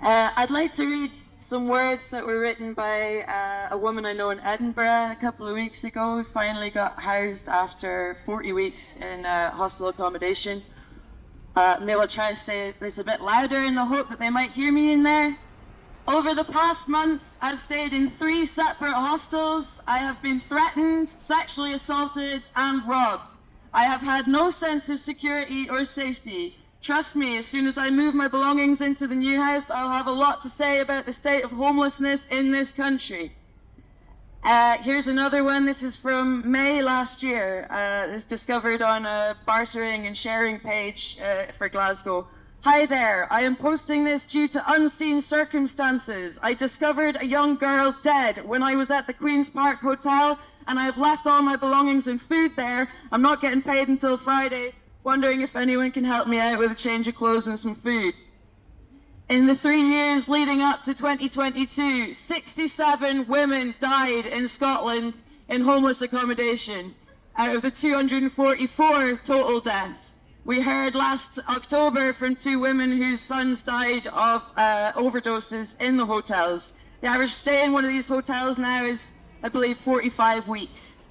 I'd like to read some words that were written by a woman I know in Edinburgh a couple of weeks ago, who finally got housed after 40 weeks in hostel accommodation. Maybe I'll try to say this a bit louder in the hope that they might hear me in there. Over the past months, I've stayed in 3 separate hostels. I have been threatened, sexually assaulted, and robbed. I have had no sense of security or safety. Trust me, as soon as I move my belongings into the new house, I'll have a lot to say about the state of homelessness in this country. Here's another one. This is from May last year. It's discovered on a bartering and sharing page for Glasgow. Hi there, I am posting this due to unseen circumstances. I discovered a young girl dead when I was at the Queen's Park Hotel, and I have left all my belongings and food there. I'm not getting paid until Friday. Wondering if anyone can help me out with a change of clothes and some food. In the 3 years leading up to 2022, 67 women died in Scotland in homeless accommodation out of the 244 total deaths. We heard last October from 2 women whose sons died of overdoses in the hotels. The average stay in one of these hotels now is, I believe, 45 weeks.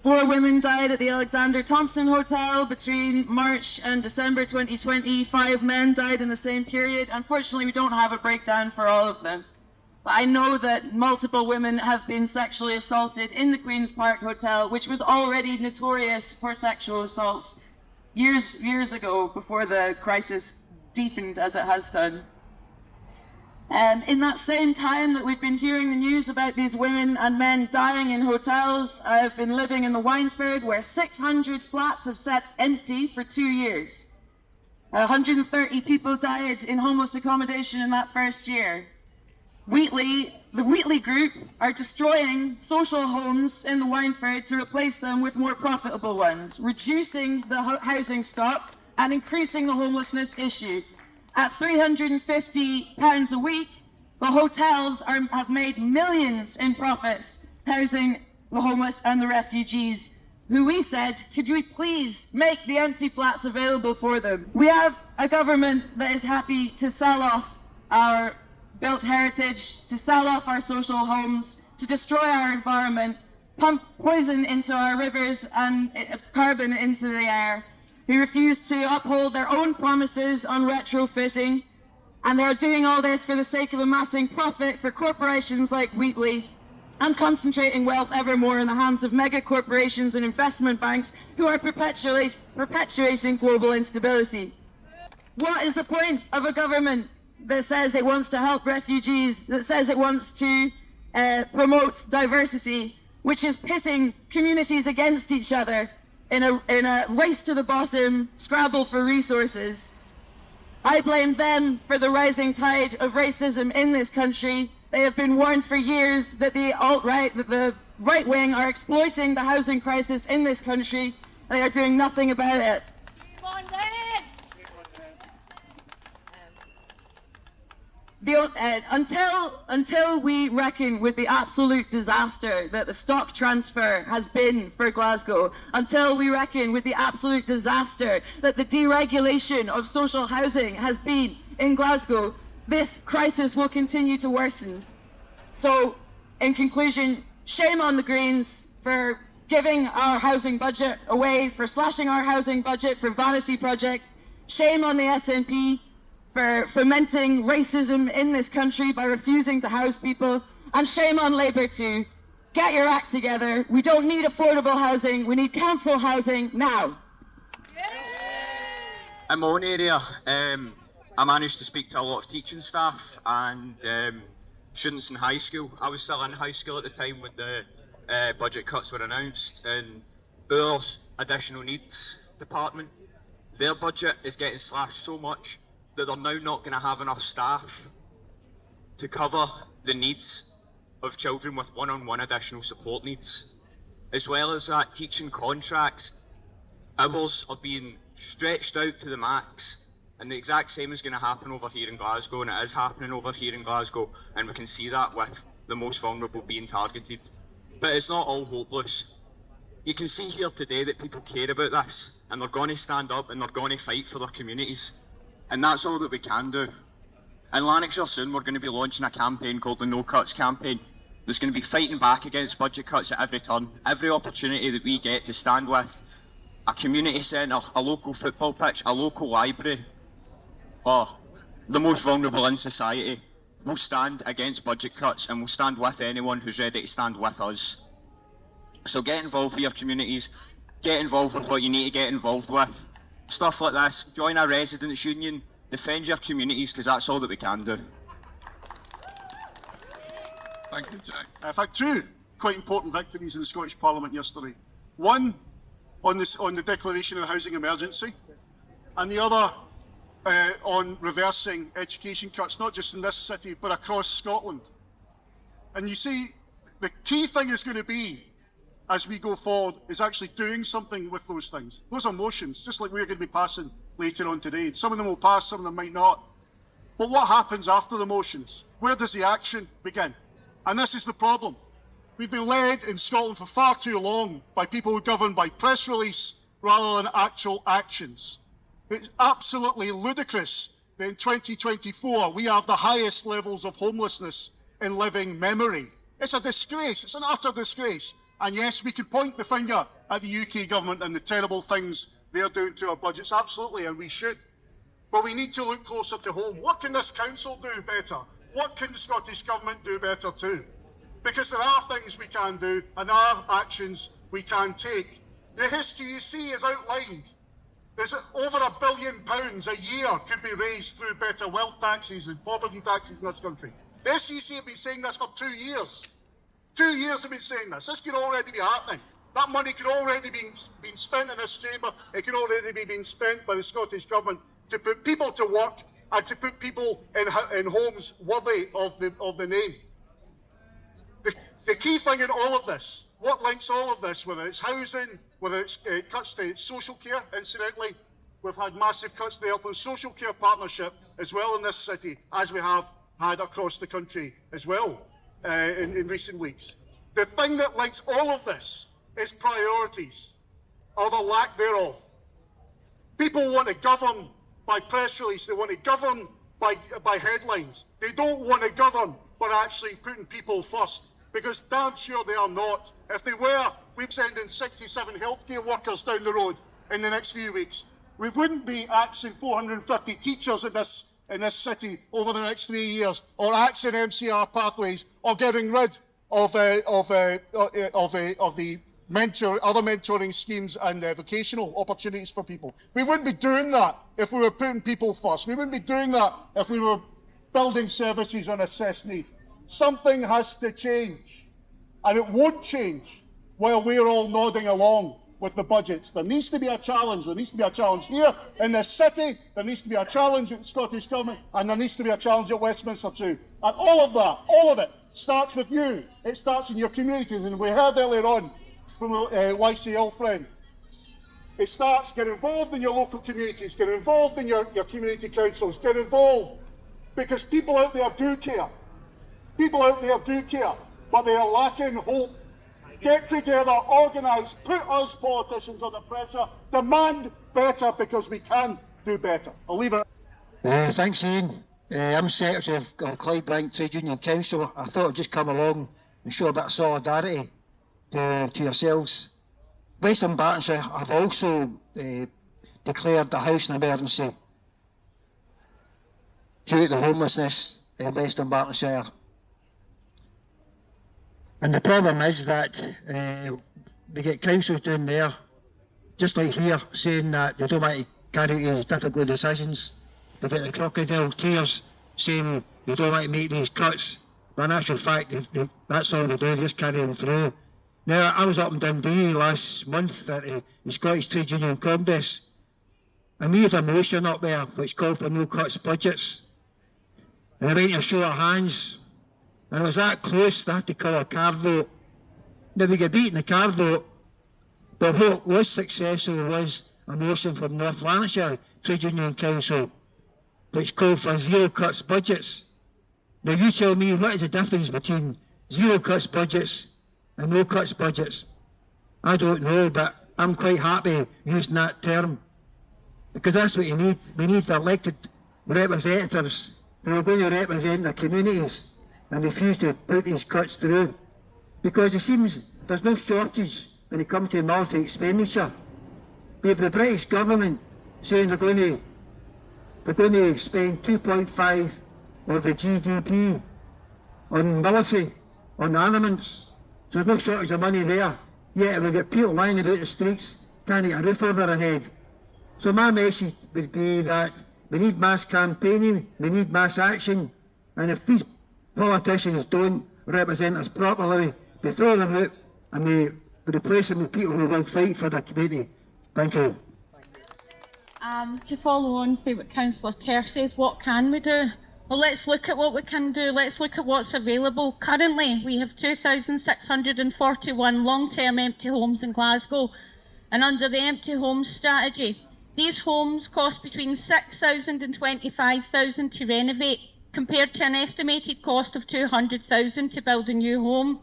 4 women died at the Alexander Thompson Hotel between March and December 2020. 5 men died in the same period. Unfortunately, we don't have a breakdown for all of them. But I know that multiple women have been sexually assaulted in the Queen's Park Hotel, which was already notorious for sexual assaults years ago, before the crisis deepened as it has done. In that same time that we've been hearing the news about these women and men dying in hotels, I've been living in the Wynford, where 600 flats have sat empty for 2 years. 130 people died in homeless accommodation in that first year. The Wheatley Group are destroying social homes in the Wynford to replace them with more profitable ones, reducing the housing stock and increasing the homelessness issue. At £350 a week, the hotels have made millions in profits housing the homeless and the refugees, who we said, could we please make the empty flats available for them? We have a government that is happy to sell off our built heritage, to sell off our social homes, to destroy our environment, pump poison into our rivers and carbon into the air, who refuse to uphold their own promises on retrofitting, and they're doing all this for the sake of amassing profit for corporations like Wheatley and concentrating wealth ever more in the hands of mega corporations and investment banks who are perpetuating global instability. What is the point of a government that says it wants to help refugees, that says it wants to promote diversity, which is pitting communities against each other in a race to the bottom, scrabble for resources? I blame them for the rising tide of racism in this country. They have been warned for years that the alt-right, that the right wing are exploiting the housing crisis in this country. They are doing nothing about it. Until we reckon with the absolute disaster that the stock transfer has been for Glasgow, until we reckon with the absolute disaster that the deregulation of social housing has been in Glasgow, this crisis will continue to worsen. So, in conclusion, shame on the Greens for giving our housing budget away, for slashing our housing budget for vanity projects. Shame on the SNP for fomenting racism in this country by refusing to house people, and shame on Labour too. Get your act together. We don't need affordable housing, we need council housing now. In my own area, I managed to speak to a lot of teaching staff and students in high school. I was still in high school at the time when the budget cuts were announced, and our additional needs department, their budget is getting slashed so much that they're now not going to have enough staff to cover the needs of children with one-on-one additional support needs. As well as that, teaching contracts, hours are being stretched out to the max, and the exact same is going to happen over here in Glasgow, and it is happening over here in Glasgow, and we can see that with the most vulnerable being targeted. But it's not all hopeless. You can see here today that people care about this, and they're going to stand up and they're going to fight for their communities. And that's all that we can do. In Lanarkshire soon, we're going to be launching a campaign called the No Cuts campaign. There's going to be fighting back against budget cuts at every turn. Every opportunity that we get to stand with a community centre, a local football pitch, a local library, or the most vulnerable in society, we'll stand against budget cuts and we'll stand with anyone who's ready to stand with us. So get involved with your communities, get involved with what you need to get involved with. Stuff like this, join a residents' union, defend your communities, because that's all that we can do. Thank you, Jack. I've had two quite important victories in the Scottish Parliament yesterday. One on the declaration of a housing emergency, and the other on reversing education cuts, not just in this city, but across Scotland. And you see, the key thing is going to be, as we go forward, is actually doing something with those things. Those are motions, just like we're going to be passing later on today. Some of them will pass, some of them might not. But what happens after the motions? Where does the action begin? And this is the problem. We've been led in Scotland for far too long by people who govern by press release rather than actual actions. It's absolutely ludicrous that in 2024 we have the highest levels of homelessness in living memory. It's a disgrace, it's an utter disgrace. And yes, we can point the finger at the UK government and the terrible things they're doing to our budgets, absolutely, and we should. But we need to look closer to home. What can this council do better? What can the Scottish Government do better too? Because there are things we can do and there are actions we can take. The history you see is outlined. There's over £1 billion a year could be raised through better wealth taxes and property taxes in this country. The SEC have been saying this for 2 years. 2 years have been saying this. This could already be happening. That money could already be spent in this chamber. It could already be being spent by the Scottish Government to put people to work and to put people in homes worthy of the name. The key thing in all of this, what links all of this, whether it's housing, whether it's cuts to social care, incidentally, we've had massive cuts to the Health and Social Care Partnership as well in this city, as we have had across the country as well in recent weeks. The thing that links all of this is priorities, or the lack thereof. People want to govern by press release, they want to govern by headlines. They don't want to govern by actually putting people first, because damn sure they are not. If they were, we'd send in 67 healthcare workers down the road in the next few weeks. We wouldn't be axing 450 teachers in this city over the next 3 years, or axing MCR pathways, or getting rid of the other mentoring schemes and vocational opportunities for people. We wouldn't be doing that if we were putting people first. We wouldn't be doing that if we were building services on assessed need. Something has to change, and it won't change while we're all nodding along with the budgets. There needs to be a challenge. There needs to be a challenge here in this city. There needs to be a challenge at the Scottish Government, and there needs to be a challenge at Westminster too. And all of that, all of it, starts with you. It starts in your communities, and we heard earlier on from a YCL friend. It starts, get involved in your local communities, get involved in your community councils, get involved, because people out there do care. People out there do care, but they are lacking hope. Get together, organise, put us politicians under pressure, demand better, because we can do better. I'll leave it. Thanks, Ian. I'm Secretary of Clydebank Trade Union Council. I thought I'd just come along and show a bit of solidarity to yourselves. Western Bartonshire have also declared a housing emergency due to the homelessness in Western Bartonshire. And the problem is that we get councils down there, just like here, saying that they don't want to carry out these difficult decisions. They get the crocodile tears saying they don't want to make these cuts, but in actual fact, that's all they do, just carry them through. Now, I was up in Dundee last month at the Scottish Trade Union Congress, and we had a motion up there which called for no cuts budgets. And I went to a show of hands, and it was that close they had to call a card vote. Now, we got beat in the card vote, but what was successful was a motion from North Lanarkshire Trade Union Council which called for zero cuts budgets. Now, you tell me, what is the difference between zero cuts budgets and no cuts budgets? I don't know, but I'm quite happy using that term, because that's what you need. We need elected representatives who are going to represent their communities and refuse to put these cuts through. Because it seems there's no shortage when it comes to military expenditure. We have the British government saying they're going to spend 2.5 of the GDP on military, on armaments. So there's no shortage of money there. Yet we've got people lying about the streets, can't get a roof over their head. So my message would be that we need mass campaigning, we need mass action, and if these politicians don't represent us properly, we throw them out and we replace them with people who will fight for their community. Thank you. To follow on from what Councillor Kerr said, what can we do? Well, let's look at what we can do. Let's look at what's available. Currently, we have 2,641 long-term empty homes in Glasgow. And under the empty homes strategy, these homes cost between £6,000 and £25,000 to renovate, compared to an estimated cost of £200,000 to build a new home.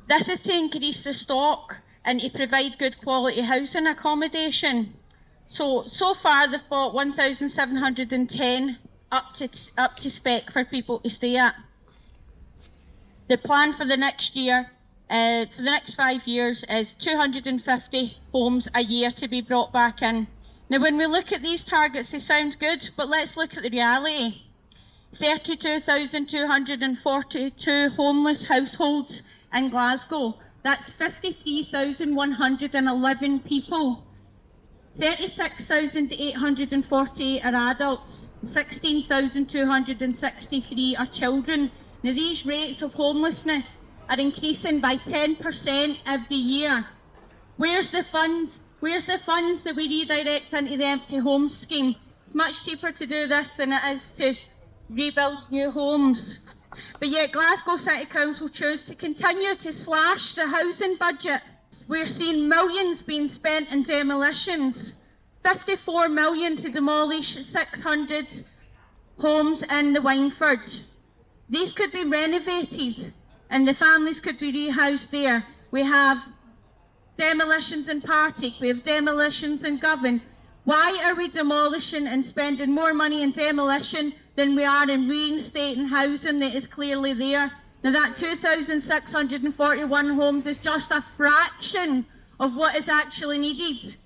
This is to increase the stock and to provide good quality housing accommodation. So far they've bought 1,710 up to spec for people to stay at. The plan for the next year, for the next 5 years, is 250 homes a year to be brought back in. Now, when we look at these targets, they sound good, but let's look at the reality. 32,242 homeless households in Glasgow. That's 53,111 people. 36,848 are adults, 16,263 are children. Now, these rates of homelessness are increasing by 10% every year. Where's the funds? Where's the funds that we redirect into the empty homes scheme? It's much cheaper to do this than it is to rebuild new homes. But yet Glasgow City Council chose to continue to slash the housing budget. We're seeing millions being spent in demolitions. 54 million to demolish 600 homes in the Wynford. These could be renovated and the families could be rehoused there. We have demolitions in Partick, we have demolitions in Govan. Why are we demolishing and spending more money in demolition than we are in reinstating housing that is clearly there? Now, that 2,641 homes is just a fraction of what is actually needed.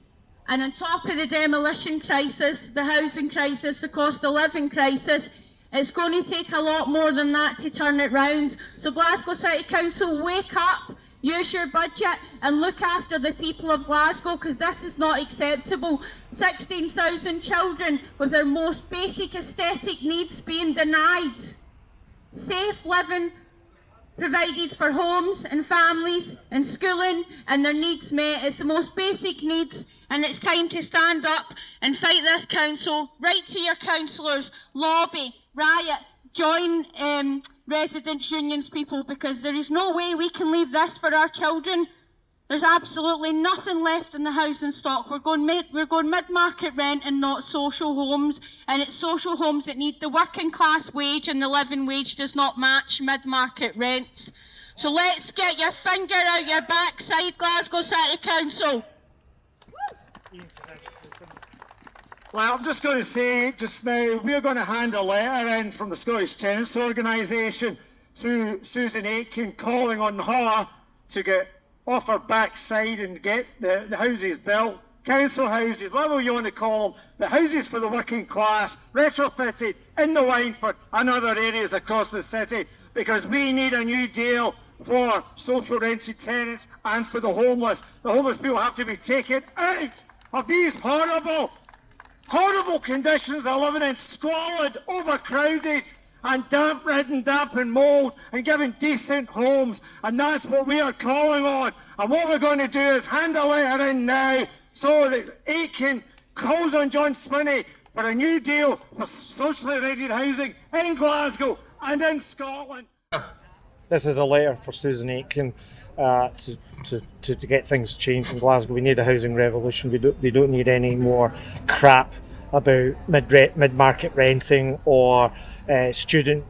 And on top of the demolition crisis, the housing crisis, the cost of living crisis, it's going to take a lot more than that to turn it round. So Glasgow City Council, wake up, use your budget and look after the people of Glasgow, because this is not acceptable. 16,000 children with their most basic aesthetic needs being denied. Safe living provided for homes and families and schooling and their needs met. It's the most basic needs, and it's time to stand up and fight this council. Write to your councillors, lobby, riot, join residents' unions, people, because there is no way we can leave this for our children. There's absolutely nothing left in the housing stock. We're going mid-market rent and not social homes, and it's social homes that need the working class wage, and the living wage does not match mid-market rents. So let's get your finger out your backside, Glasgow City Council. Well, I'm just going to say just now, we're going to hand a letter in from the Scottish Tenants Organisation to Susan Aitken, calling on her to get off her backside and get the houses built, council houses, whatever you want to call them, the houses for the working class, retrofitted in the Wynford and other areas across the city, because we need a new deal for social rented tenants and for the homeless. The homeless people have to be taken out of these horrible conditions they're living in, squalid, overcrowded and damp-ridden, damp and mould, and given decent homes. And that's what we are calling on. And what we're going to do is hand a letter in now so that Aitken calls on John Spinney for a new deal for socially rented housing in Glasgow and in Scotland. This is a letter for Susan Aitken to get things changed in Glasgow. We need a housing revolution. We don't need any more crap about mid-market renting or student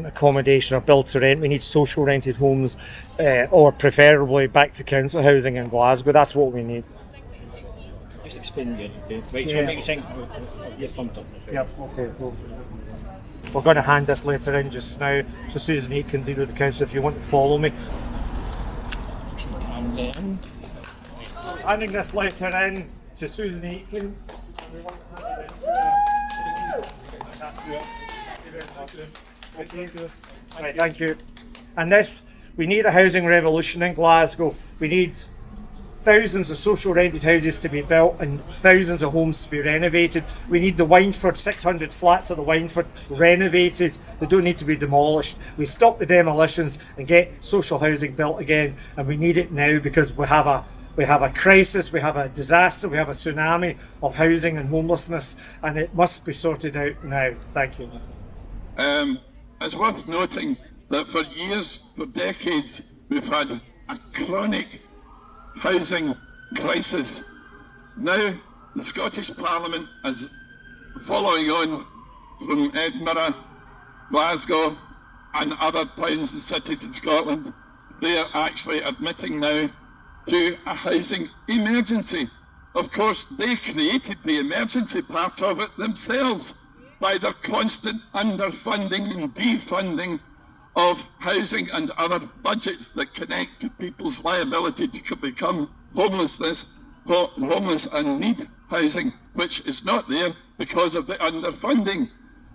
accommodation or build to rent. We need social rented homes, or preferably back to council housing in Glasgow. That's what we need. just explain your right. Yeah. So make sense of your thumbed up. Yep, okay. We're going to hand this letter in just now to Susan Aitken, Leader of the Council, if you want to follow me. And then Handing this letter in to Susan Aitken. Right, thank you. And this, we need a housing revolution in Glasgow. We need thousands of social rented houses to be built and thousands of homes to be renovated. We need the Wynford 600 flats at the Wynford renovated. They don't need to be demolished. We stop the demolitions and get social housing built again, and we need it now because we have a crisis, we have a disaster, we have a tsunami of housing and homelessness, and it must be sorted out now. Thank you. It's worth noting that for years, for decades, we've had a chronic housing crisis. Now the Scottish Parliament is following on from Edinburgh, Glasgow and other towns and cities in Scotland. They are actually admitting now to a housing emergency. Of course, they created the emergency part of it themselves by their constant underfunding and defunding of housing and other budgets that connect to people's liability to become homeless and need housing, which is not there because of the underfunding.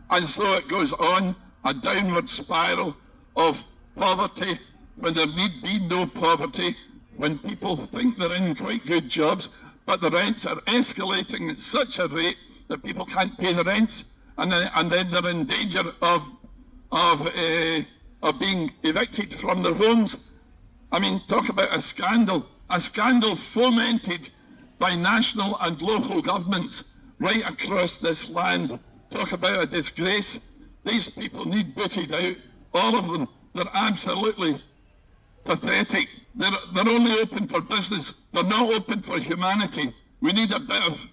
And so it goes on, a downward spiral of poverty when there need be no poverty, when people think they're in quite good jobs, but the rents are escalating at such a rate that people can't pay the rents, and then they're in danger of being evicted from their homes. I mean, talk about a scandal fomented by national and local governments right across this land. Talk about a disgrace. These people need booted out, all of them. They're absolutely pathetic. They're only open for business. They're not open for humanity. We need a bit of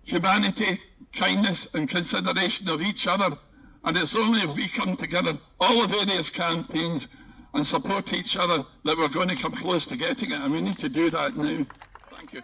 humanity, kindness and consideration of each other. And it's only if we come together, all the various campaigns, and support each other, that we're going to come close to getting it. And we need to do that now. Thank you.